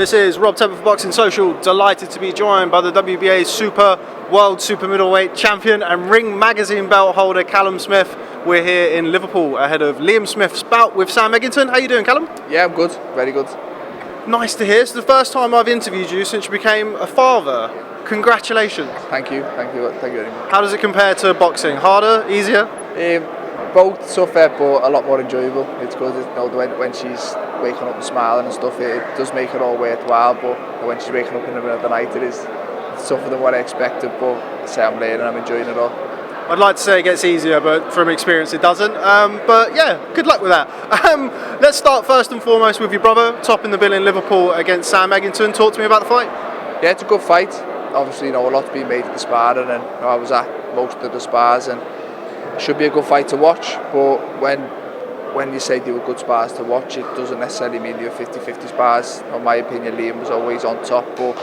This is Rob Tebbutt for Boxing Social. Delighted to be joined by the WBA World Super Middleweight Champion and Ring Magazine belt holder Callum Smith. We're here in Liverpool ahead of Liam Smith's bout with Smith-Eggington. How you doing, Callum? Yeah, I'm good. Very good. Nice to hear. It's the first time I've interviewed you since you became a father. Congratulations. Thank you. Thank you very much. How does it compare to boxing? Harder? Easier? Both tougher, but a lot more enjoyable. It's good. When she's waking up and smiling and stuff, it does make it all worthwhile. But when she's waking up in the middle of the night, it's tougher than what I expected. But say I'm learning, I'm enjoying it all. I'd like to say it gets easier, but from experience it doesn't. But yeah, good luck with that. Let's start first and foremost with your brother, topping the bill in Liverpool against Smith-Eggington. Talk to me about the fight. Yeah, it's a good fight. Obviously, a lot's been made at the sparring, and I was at most of the spars, and it should be a good fight to watch. But when you say they were good spars to watch, it doesn't necessarily mean they were 50-50 spars. In my opinion, Liam was always on top, but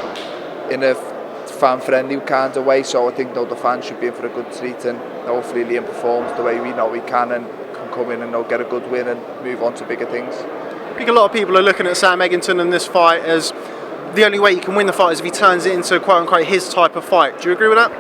in a fan-friendly kind of way. So I think the fans should be in for a good treat, and hopefully Liam performs the way we know he can and can come in and get a good win and move on to bigger things. I think a lot of people are looking at Smith-Eggington and this fight as the only way he can win the fight is if he turns it into quote-unquote his type of fight. Do you agree with that?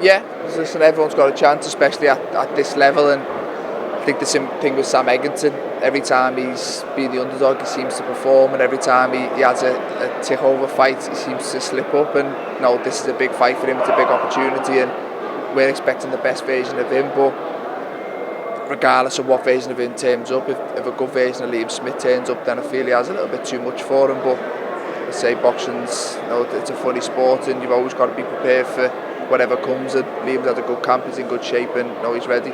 Yeah, listen, everyone's got a chance, especially at this level, and I think the same thing with Smith-Eggington. Every time he's been the underdog, he seems to perform, and every time he has a tick-over fight, he seems to slip up. And this is a big fight for him, it's a big opportunity, and we're expecting the best version of him. But regardless of what version of him turns up, if a good version of Liam Smith turns up, then I feel he has a little bit too much for him. But I say boxing's, it's a funny sport, and you've always got to be prepared for whatever comes. And Liam's had a good camp, he's in good shape, and he's ready.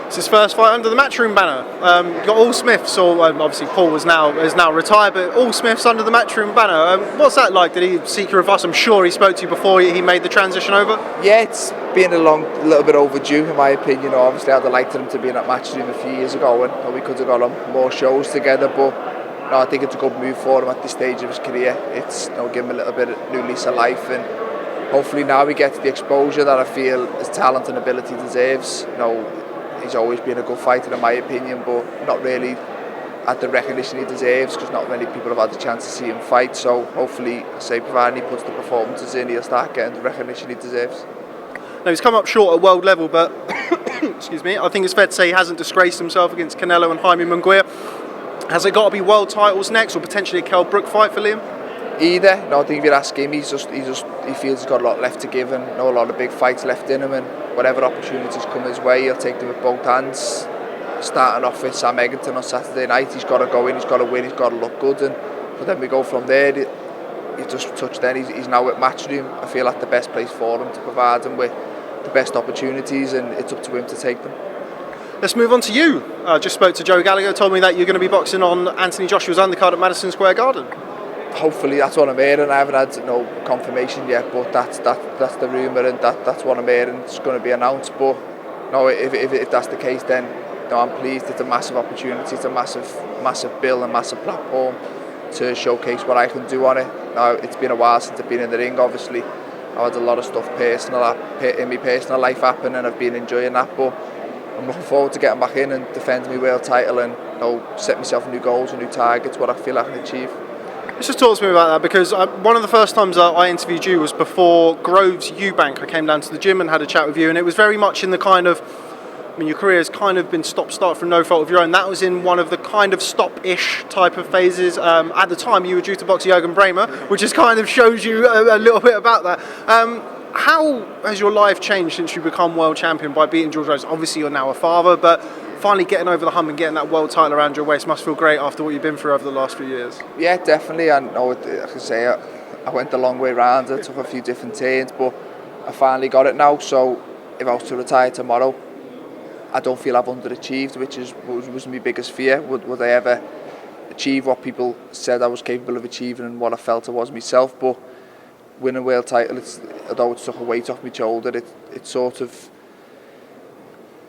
It's his first fight under the Matchroom banner. You've got all Smiths, or obviously Paul is now retired, but all Smiths under the Matchroom banner. What's that like? Did he seek your advice? I'm sure he spoke to you before he made the transition over. Yeah, it's been a little bit overdue in my opinion. Obviously I'd have liked him to be in that Matchroom a few years ago, and we could have got on more shows together. But I think it's a good move for him at this stage of his career. It's give him a little bit of new lease of life, and hopefully now he gets the exposure that I feel his talent and ability deserves. He's always been a good fighter in my opinion, but not really at the recognition he deserves, because not many people have had the chance to see him fight. So hopefully, providing he puts the performances in, he'll start getting the recognition he deserves. Now he's come up short at world level, but excuse me, I think it's fair to say he hasn't disgraced himself against Canelo and Jaime Munguia. Has it got to be world titles next, or potentially a Kell Brook fight for Liam? Either. I think if you ask him, he feels he's got a lot left to give, and a lot of big fights left in him, and whatever opportunities come his way, he'll take them with both hands. Starting off with Smith-Eggington on Saturday night, he's got to go in, he's got to win, he's got to look good, but then we go from there. You just touched then, he's now at Matchroom. I feel like the best place for him to provide him with the best opportunities, and it's up to him to take them. Let's move on to you. Just spoke to Joe Gallagher, told me that you're going to be boxing on Anthony Joshua's undercard at Madison Square Garden. Hopefully that's what I'm hearing. I haven't had no confirmation yet, but that's the rumour, and that's what I'm hearing. It's going to be announced. But if that's the case, then I'm pleased. It's a massive opportunity. It's a massive bill and massive platform to showcase what I can do on it. Now it's been a while since I've been in the ring. Obviously, I've had a lot of stuff in my personal life happen, and I've been enjoying that. But I'm looking forward to getting back in and defending my world title, and set myself new goals and new targets, what I feel I can achieve. Let's just talk to me about that, because one of the first times I interviewed you was before GROVES EUBANK. I came down to the gym and had a chat with you, and it was very much in the kind of, your career has kind of been stop-start from no fault of your own. That was in one of the kind of stop-ish type of phases. At the time, you were due to box Jürgen Bremer, which just kind of shows you a little bit about that. How has your life changed since you become world champion by beating George Rose? Obviously, you're now a father, but finally getting over the hump and getting that world title around your waist must feel great after what you've been through over the last few years. Yeah, definitely. I can say I went a long way around. I took a few different turns, but I finally got it now. So if I was to retire tomorrow, I don't feel I've underachieved, which was my biggest fear. Would I ever achieve what people said I was capable of achieving and what I felt I was myself? But winning a world title, although it took a weight off my shoulder, it sort of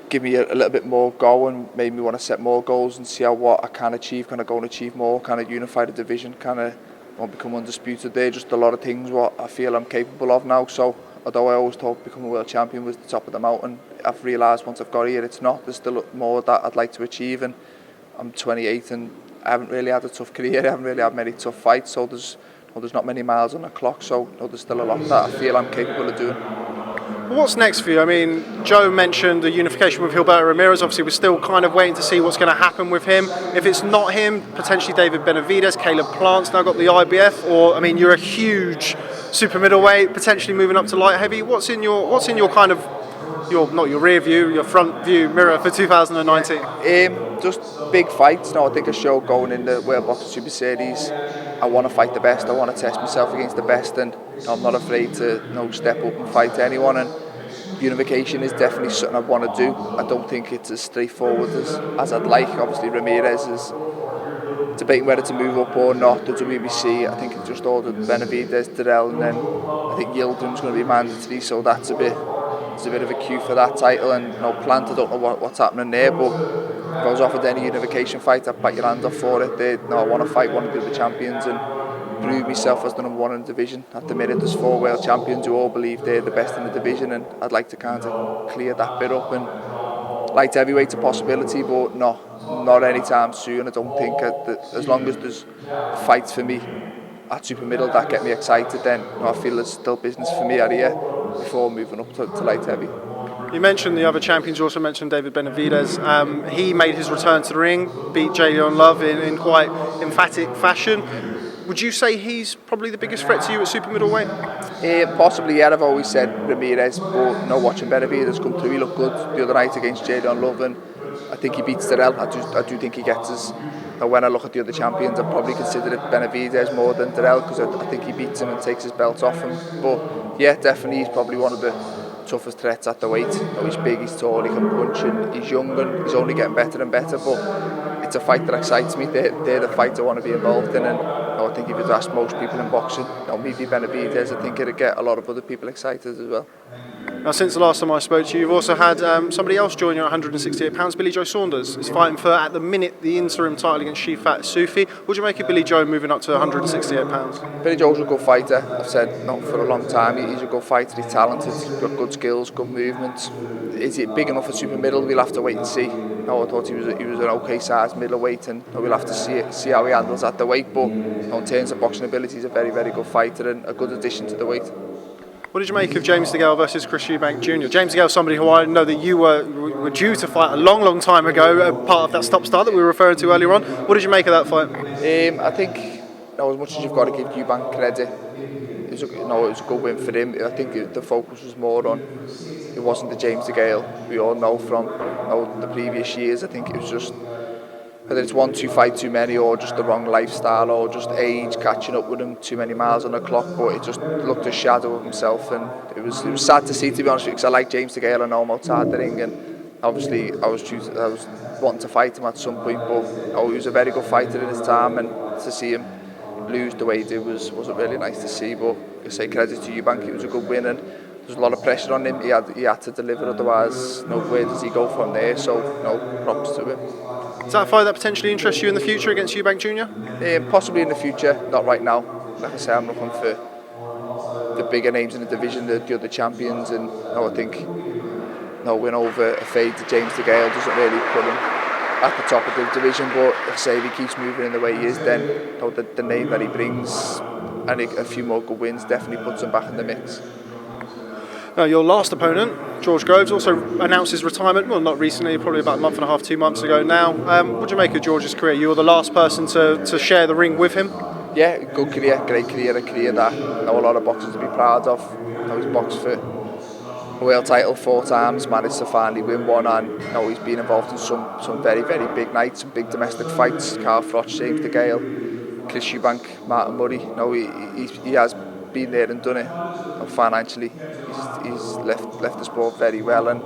give me a little bit more go and made me want to set more goals and see what I can achieve. Kind of go and achieve more, kind of unify the division, kind of won't become undisputed there. Just a lot of things what I feel I'm capable of now. So although I always thought becoming a world champion was the top of the mountain, I've realised once I've got here it's not. There's still more that I'd like to achieve, and I'm 28 and I haven't really had a tough career. I haven't really had many tough fights, so there's not many miles on the clock. So there's still a lot that I feel I'm capable of doing. What's next for you? I mean, Joe mentioned the unification with Gilberto Ramirez. Obviously, we're still kind of waiting to see what's going to happen with him. If it's not him, potentially David Benavidez, Caleb Plant's now got the IBF. Or, I mean, you're a huge super middleweight, potentially moving up to light heavy. What's in your kind of not your rear view, your front view mirror for 2019? Just big fights. No, I think a show going in the World Boxing Super Series. I want to fight the best. I want to test myself against the best, and I'm not afraid to step up and fight anyone. And unification is definitely something I want to do. I don't think it's as straightforward as I'd like. Obviously, Ramirez is debating whether to move up or not. The WBC, I think it's just ordered Benavidez, DeGALE, and then I think Yildirim's going to be mandatory. So that's a bit of a queue for that title. And Plant, I don't know what's happening there, but if I was offered any unification fight, I'd bite your hand off for it. I want to fight one of the other champions and prove myself as the number one in the division. At the minute, there's 4 world champions who all believe they're the best in the division, and I'd like to kind of clear that bit up. And light heavyweight's a possibility, but not anytime soon. I don't think as long as there's fights for me at super middle that get me excited, then I feel there's still business for me out here before moving up to light heavy. You mentioned the other champions. You also mentioned David Benavidez. He made his return to the ring, beat Jalen Love in quite emphatic fashion. Would you say he's probably the biggest threat to you at super middleweight? Possibly, yeah. I've always said Ramirez, but watching Benavidez come through, he looked good the other night against Jalen Love, and I think he beats DeGALE. I do think he gets us. When I look at the other champions, I'd probably consider it Benavidez more than DeGALE, because I think he beats him and takes his belt off him. But yeah, definitely he's probably one of the toughest threats at the weight. He's big, he's tall, he can punch, and he's young, and he's only getting better and better. But it's a fight that excites me. They're the fights I want to be involved in, and I think if you'd ask most people in boxing, maybe Benavidez, I think it'd get a lot of other people excited as well. Now, since the last time I spoke to you, you've also had somebody else join you at 168 pounds. Billy Joe Saunders is fighting for, at the minute, the interim title against Shifat Sufi. What do you make of Billy Joe moving up to 168 pounds? Billy Joe's a good fighter. I've said for a long time. He's a good fighter. He's talented. He's got good skills, good movement. Is it big enough for super middle? We'll have to wait and see. I thought he was an okay sized middleweight, and we'll have to see how he handles at the weight. But in terms of boxing ability, he's a very, very good fighter and a good addition to the weight. What did you make of James DeGALE versus Chris Eubank Jr.? James DeGALE, somebody who I know that you were due to fight a long, long time ago, part of that stop-start that we were referring to earlier on. What did you make of that fight? I think as much as you've got to give Eubank credit, it was a good win for him. I think the focus was more on, it wasn't the James DeGALE we all know from the previous years. I think it was just, whether it's 1-2 fight too many, or just the wrong lifestyle, or just age catching up with him, too many miles on the clock, but it just looked a shadow of himself, and it was sad to see, to be honest with you, because I like James DeGALE and know him outside the ring, and obviously I was wanting to fight him at some point, but he was a very good fighter in his time, and to see him lose the way he did wasn't really nice to see. But I say credit to Eubank, it was a good win, and there's a lot of pressure on him. He had to deliver, otherwise where does he go from there? So props to him. Is that a fight that potentially interests you in the future against Eubank Jr.? Possibly in the future, not right now. Like I say, I'm looking for the bigger names in the division, the other champions, and I think win over a fade to James DeGALE doesn't really put him at the top of the division. But like I say, if he keeps moving in the way he is, then the name that he brings and a few more good wins definitely puts him back in the mix. Now, your last opponent, George Groves, also announced his retirement. Well, not recently, probably about a month and a half, 2 months ago now. What do you make of George's career? You were the last person to share the ring with him. Yeah, good career, great career, a career that a lot of boxers to be proud of. He's boxed for a world title 4 times, managed to finally win one, and he's been involved in some very, very big nights, some big domestic fights. Carl Froch, James DeGALE, Chris Eubank, Martin Murray. He has been there and done it. Financially, he's left the sport very well, and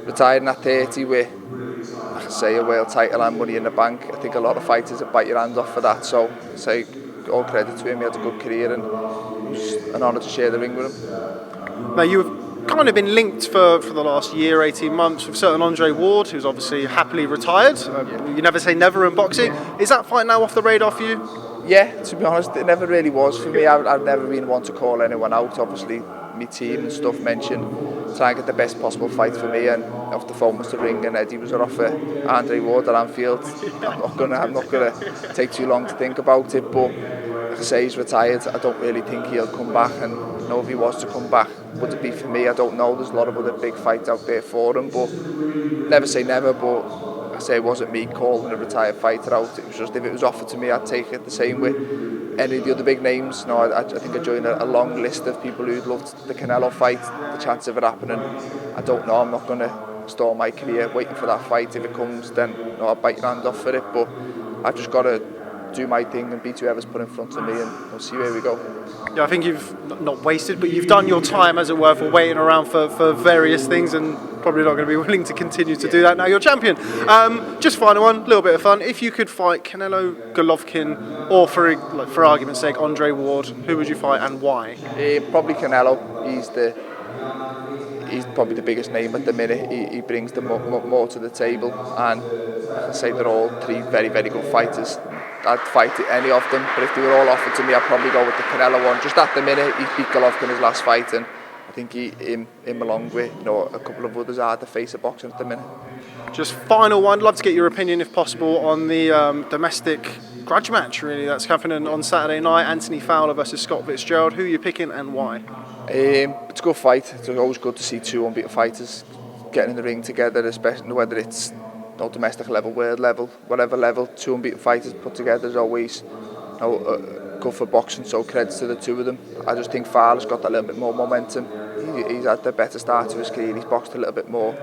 retiring at 30 with, like I say, a world title and money in the bank. I think a lot of fighters would bite your hand off for that. So I say all credit to him. He had a good career, and it was an honour to share the ring with him. Now, you've kind of been linked for the last year, 18 months with certain Andre Ward, who's obviously happily retired. You never say never in boxing. Is that fight now off the radar for you? Yeah, to be honest, it never really was for me. I've never been one to call anyone out. Obviously, my team and stuff mentioned try and get the best possible fight for me, and off the phone was to ring and Eddie was offer Andre Ward at Anfield. I'm not gonna take too long to think about it, but like I say, he's retired. I don't really think he'll come back, and if he was to come back, would it be for me? I don't know. There's a lot of other big fights out there for him, but never say never. But I say it wasn't me calling a retired fighter out. It was just, if it was offered to me, I'd take it the same way any of the other big names. No, I think I joined a long list of people who'd loved the Canelo fight, the chance of it happening. I don't know, I'm not going to stall my career waiting for that fight. If it comes, then I'll bite your hand off for it, but I've just got to do my thing and beat whoever's put in front of me, and we'll see where we go. Yeah, I think you've not wasted, but you've done your time, as it were, for waiting around for various things, and probably not going to be willing to continue to do that now you're champion. Just final one, a little bit of fun. If you could fight Canelo, Golovkin, or for argument's sake, Andre Ward, who would you fight and why? Probably Canelo. He's probably the biggest name at the minute. He brings the more to the table, and I say they're all three very, very good fighters. I'd fight any of them, but if they were all offered to me, I'd probably go with the Canelo one. Just at the minute, he beat Golovkin his last fight, and I think him along with a couple of others are the face of boxing at the minute. Just final one, I'd love to get your opinion, if possible, on the domestic grudge match, really, that's happening on Saturday night. Anthony Fowler versus Scott Fitzgerald. Who are you picking and why? It's a good fight. It's always good to see two unbeaten fighters getting in the ring together, especially whether it's domestic level, world level, whatever level. Two unbeaten fighters put together is always good for boxing, so credits to the two of them. I just think Fowler's got that little bit more momentum. He's had the better start to his career. He's boxed a little bit more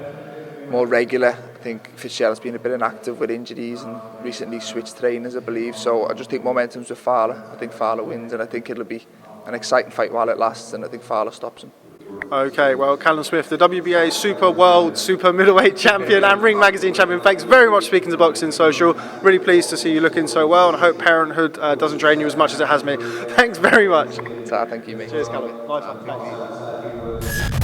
regular. I think Fitzgerald's been a bit inactive with injuries and recently switched trainers, I believe. So I just think momentum's with Fowler. I think Fowler wins, and I think it'll be an exciting fight while it lasts, and I think Fowler stops him. Okay, well, Callum Smith, the WBA Super Middleweight Champion and Ring Magazine Champion, thanks very much for speaking to Boxing Social. Really pleased to see you looking so well, and I hope Parenthood doesn't drain you as much as it has me. Thanks very much. Thank you, mate. Cheers, Callum. Bye. Thanks.